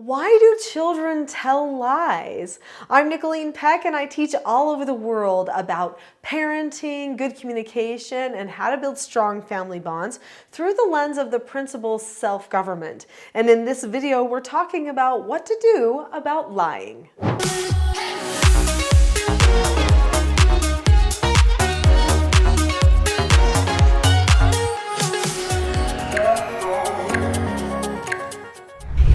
Why do children tell lies? I'm Nicholeen Peck, and I teach all over the world about parenting, good communication, and how to build strong family bonds through the lens of the principle self-government. And in this video, we're talking about what to do about lying.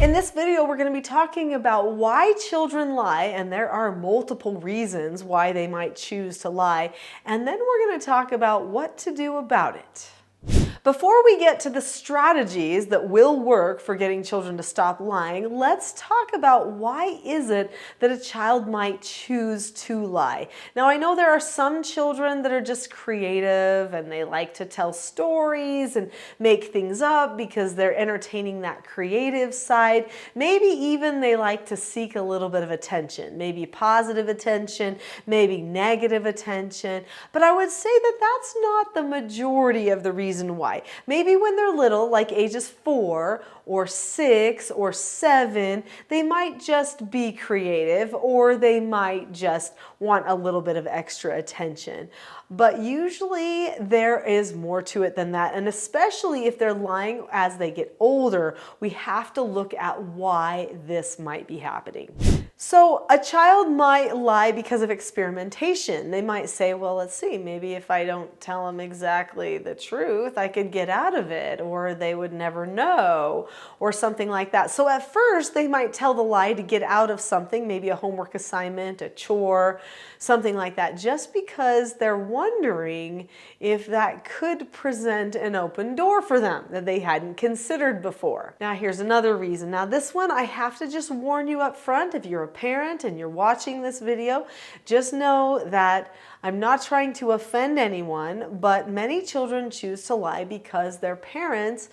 In this video, we're going to be talking about why children lie, and there are multiple reasons why they might choose to lie, and then we're going to talk about what to do about it. Before we get to the strategies that will work for getting children to stop lying, let's talk about why is it that a child might choose to lie. Now, I know there are some children that are just creative and they like to tell stories and make things up because they're entertaining that creative side. Maybe even they like to seek a little bit of attention, maybe positive attention, maybe negative attention. But I would say that that's not the majority of the reason why. Maybe when they're little, like ages 4 or 6 or 7, they might just be creative, or they might just want a little bit of extra attention. But usually there is more to it than that. And especially if they're lying as they get older, we have to look at why this might be happening. So a child might lie because of experimentation. They might say, well, let's see, maybe if I don't tell them exactly the truth, I could get out of it, or they would never know, or something like that. So at first they might tell the lie to get out of something, maybe a homework assignment, a chore, something like that, just because they're wondering if that could present an open door for them that they hadn't considered before. Now here's another reason. Now this one, I have to just warn you up front, if you're a parent and you're watching this video, just know that I'm not trying to offend anyone, but many children choose to lie because their parents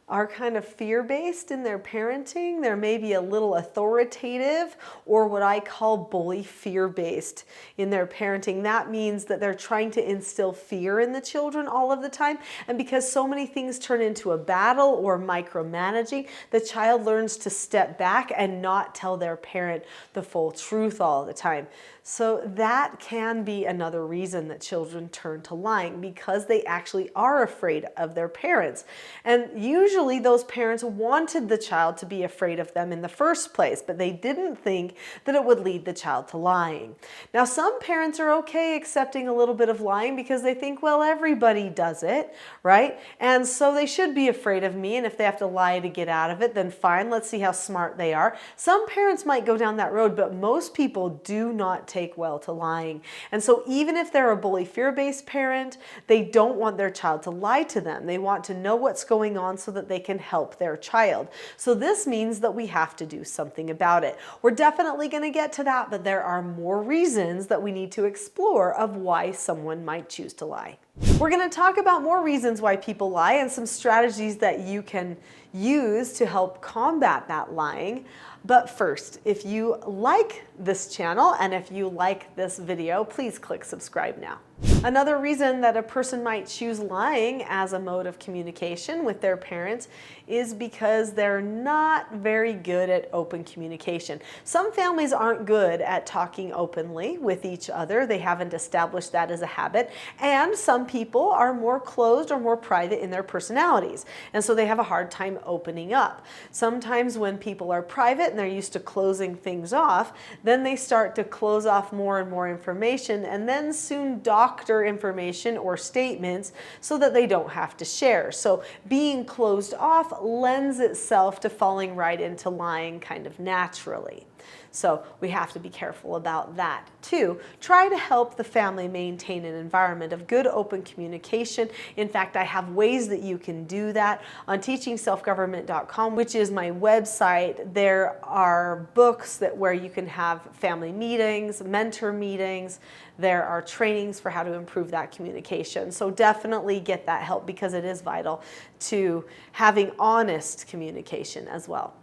are kind of fear-based in their parenting. They're maybe a little authoritative, or what I call bully fear-based in their parenting. That means that they're trying to instill fear in the children all of the time. And because so many things turn into a battle or micromanaging, the child learns to step back and not tell their parent the full truth all the time. So that can be another reason that children turn to lying, because they actually are afraid of their parents. And usually those parents wanted the child to be afraid of them in the first place, but they didn't think that it would lead the child to lying. Now, some parents are okay accepting a little bit of lying because they think, well, everybody does it, right? And so they should be afraid of me, and if they have to lie to get out of it, then fine, let's see how smart they are. Some parents might go down that road, but most people do not take well to lying. And so even if they're a bully fear-based parent, they don't want their child to lie to them. They want to know what's going on so that they can help their child. So this means that we have to do something about it. We're definitely going to get to that, but there are more reasons that we need to explore of why someone might choose to lie. We're going to talk about more reasons why people lie and some strategies that you can use to help combat that lying. But first, if you like this channel and if you like this video, please click subscribe now. Another reason that a person might choose lying as a mode of communication with their parents is because they're not very good at open communication. Some families aren't good at talking openly with each other. They haven't established that as a habit. And some people are more closed or more private in their personalities. And so they have a hard time opening up. Sometimes when people are private and they're used to closing things off, then they start to close off more and more information, and then soon doctor information or statements so that they don't have to share. So being closed off lends itself to falling right into lying kind of naturally. So we have to be careful about that too. Try to help the family maintain an environment of good open communication. In fact, I have ways that you can do that on teachingselfgovernment.com, which is my website. There are books where you can have family meetings, mentor meetings. There are trainings for how to improve that communication. So definitely get that help, because it is vital to having honest communication as well.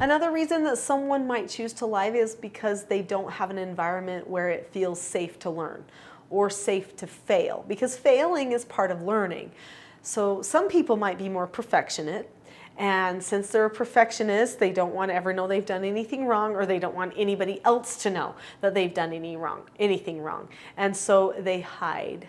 Another reason that someone might choose to lie is because they don't have an environment where it feels safe to learn or safe to fail, because failing is part of learning. So some people might be more perfectionist And since they're a perfectionist, they don't want to ever know they've done anything wrong, or they don't want anybody else to know that they've done anything wrong. And so they hide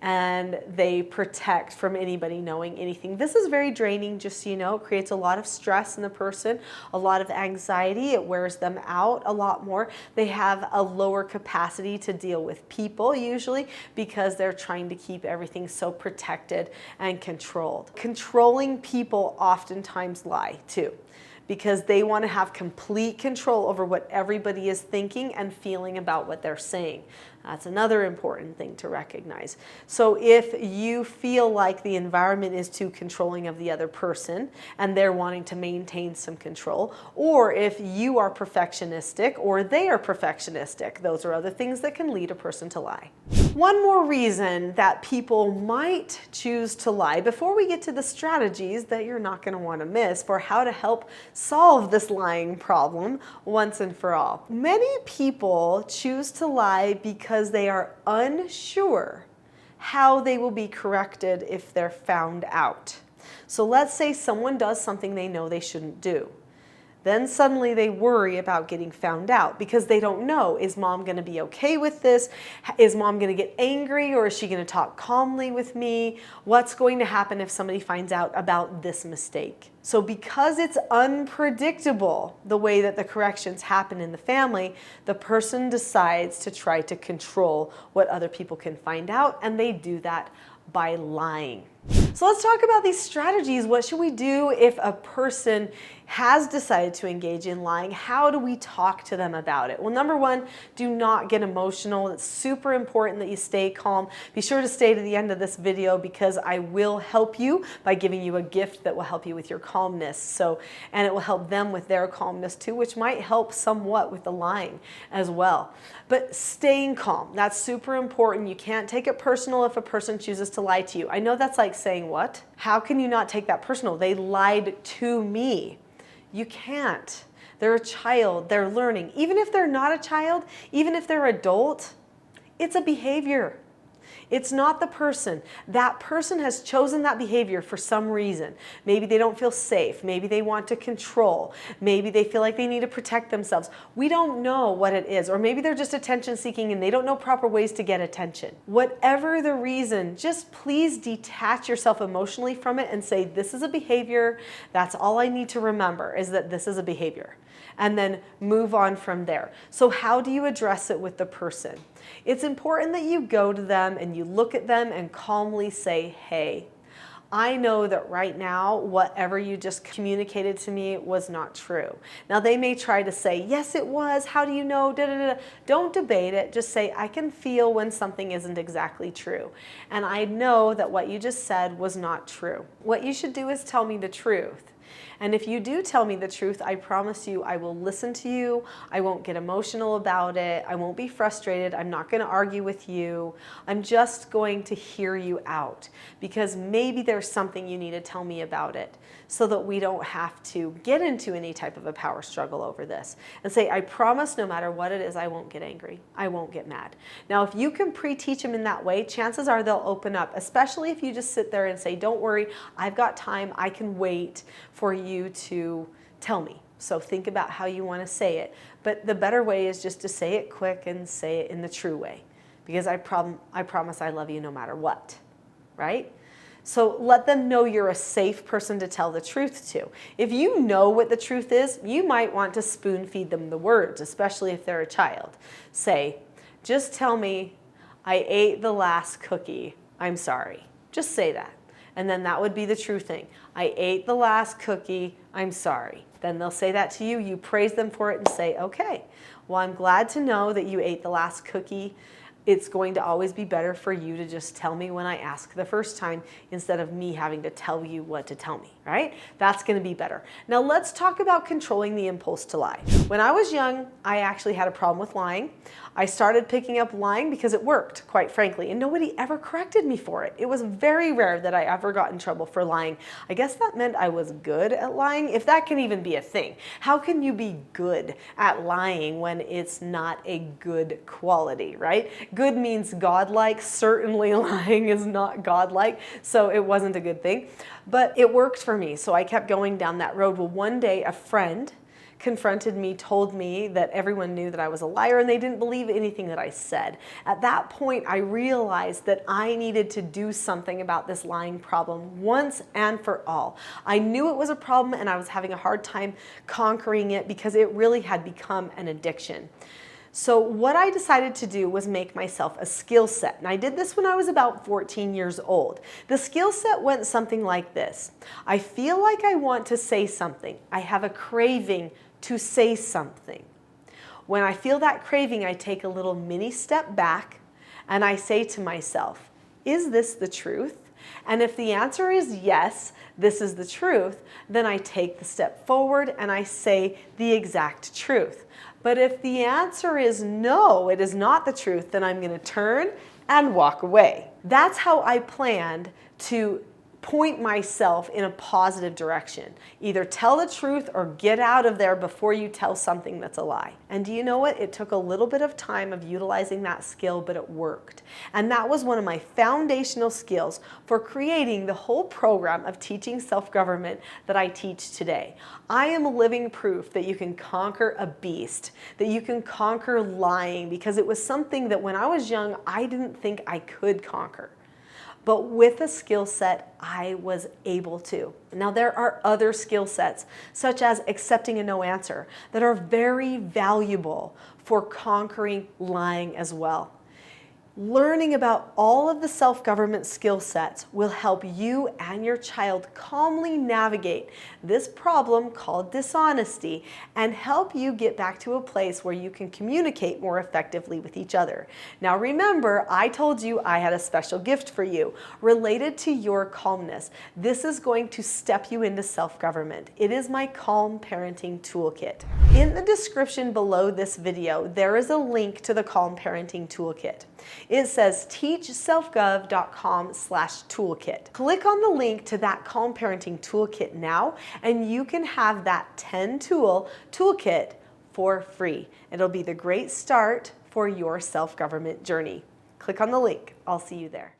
and they protect from anybody knowing anything. This is very draining, just so you know. It creates a lot of stress in the person, a lot of anxiety. It wears them out a lot more. They have a lower capacity to deal with people usually, because they're trying to keep everything so protected and controlled. Controlling people oftentimes lie too, because they want to have complete control over what everybody is thinking and feeling about what they're saying. That's another important thing to recognize. So if you feel like the environment is too controlling of the other person and they're wanting to maintain some control, or if you are perfectionistic or they are perfectionistic, those are other things that can lead a person to lie. One more reason that people might choose to lie, before we get to the strategies that you're not going to want to miss for how to help solve this lying problem once and for all. Many people choose to lie because they are unsure how they will be corrected if they're found out. So let's say someone does something they know they shouldn't do. Then suddenly they worry about getting found out because they don't know, is mom going to be okay with this? Is mom going to get angry, or is she going to talk calmly with me? What's going to happen if somebody finds out about this mistake? So because it's unpredictable the way that the corrections happen in the family, the person decides to try to control what other people can find out, and they do that by lying. So let's talk about these strategies. What should we do if a person has decided to engage in lying? How do we talk to them about it? Well, number one, do not get emotional. It's super important that you stay calm. Be sure to stay to the end of this video, because I will help you by giving you a gift that will help you with your calmness. And it will help them with their calmness too, which might help somewhat with the lying as well. But staying calm, that's super important. You can't take it personal if a person chooses to lie to you. I know that's like saying, what? How can you not take that personal? They lied to me. You can't. They're a child. They're learning. Even if they're not a child, even if they're adult, it's a behavior. It's not the person. That person has chosen that behavior for some reason. Maybe they don't feel safe. Maybe they want to control. Maybe they feel like they need to protect themselves. We don't know what it is. Or maybe they're just attention seeking and they don't know proper ways to get attention. Whatever the reason, just please detach yourself emotionally from it and say, this is a behavior. That's all I need to remember, is that this is a behavior. And then move on from there. So how do you address it with the person? It's important that you go to them and you look at them and calmly say, hey, I know that right now, whatever you just communicated to me was not true. Now they may try to say, yes, it was. How do you know? Da, da, da. Don't debate it. Just say, I can feel when something isn't exactly true. And I know that what you just said was not true. What you should do is tell me the truth. And if you do tell me the truth, I promise you I will listen to you. I won't get emotional about it. I won't be frustrated. I'm not going to argue with you. I'm just going to hear you out, because maybe there's something you need to tell me about it, so that we don't have to get into any type of a power struggle over this. And say, I promise no matter what it is, I won't get angry. I won't get mad. Now, if you can pre-teach them in that way, chances are they'll open up, especially if you just sit there and say, don't worry, I've got time. I can wait for you to tell me. So think about how you want to say it. But the better way is just to say it quick and say it in the true way, because I promise I love you no matter what, right? So let them know you're a safe person to tell the truth to. If you know what the truth is, you might want to spoon feed them the words, especially if they're a child. Say, just tell me, I ate the last cookie. I'm sorry. Just say that. And then that would be the true thing. I ate the last cookie. I'm sorry. Then they'll say that to you. You praise them for it and say, okay, well, I'm glad to know that you ate the last cookie. It's going to always be better for you to just tell me when I ask the first time, instead of me having to tell you what to tell me, right? That's going to be better. Now let's talk about controlling the impulse to lie. When I was young, I actually had a problem with lying. I started picking up lying because it worked, quite frankly, and nobody ever corrected me for it. It was very rare that I ever got in trouble for lying. I guess that meant I was good at lying, if that can even be a thing. How can you be good at lying when it's not a good quality, right? Good means godlike. Certainly lying is not godlike, so it wasn't a good thing. But it worked for for me, so I kept going down that road. Well, one day a friend confronted me, told me that everyone knew that I was a liar and they didn't believe anything that I said. At that point, I realized that I needed to do something about this lying problem once and for all. I knew it was a problem and I was having a hard time conquering it because it really had become an addiction. So what I decided to do was make myself a skill set. And I did this when I was about 14 years old. The skill set went something like this. I feel like I want to say something. I have a craving to say something. When I feel that craving, I take a little mini step back and I say to myself, is this the truth? And if the answer is yes, this is the truth, then I take the step forward and I say the exact truth. But if the answer is no, it is not the truth, then I'm going to turn and walk away. That's how I planned to point myself in a positive direction. Either tell the truth or get out of there before you tell something that's a lie. And do you know what? It took a little bit of time of utilizing that skill, but it worked. And that was one of my foundational skills for creating the whole program of teaching self-government that I teach today. I am living proof that you can conquer a beast, that you can conquer lying, because it was something that when I was young, I didn't think I could conquer. But with a skill set, I was able to. Now, there are other skill sets, such as accepting a no answer, that are very valuable for conquering lying as well. Learning about all of the self-government skill sets will help you and your child calmly navigate this problem called dishonesty and help you get back to a place where you can communicate more effectively with each other. Now remember, I told you I had a special gift for you related to your calmness. This is going to step you into self-government. It is my Calm Parenting Toolkit. In the description below this video, there is a link to the Calm Parenting Toolkit. It says teachselfgov.com/toolkit. Click on the link to that Calm Parenting Toolkit now, and you can have that 10-tool toolkit for free. It'll be the great start for your self-government journey. Click on the link. I'll see you there.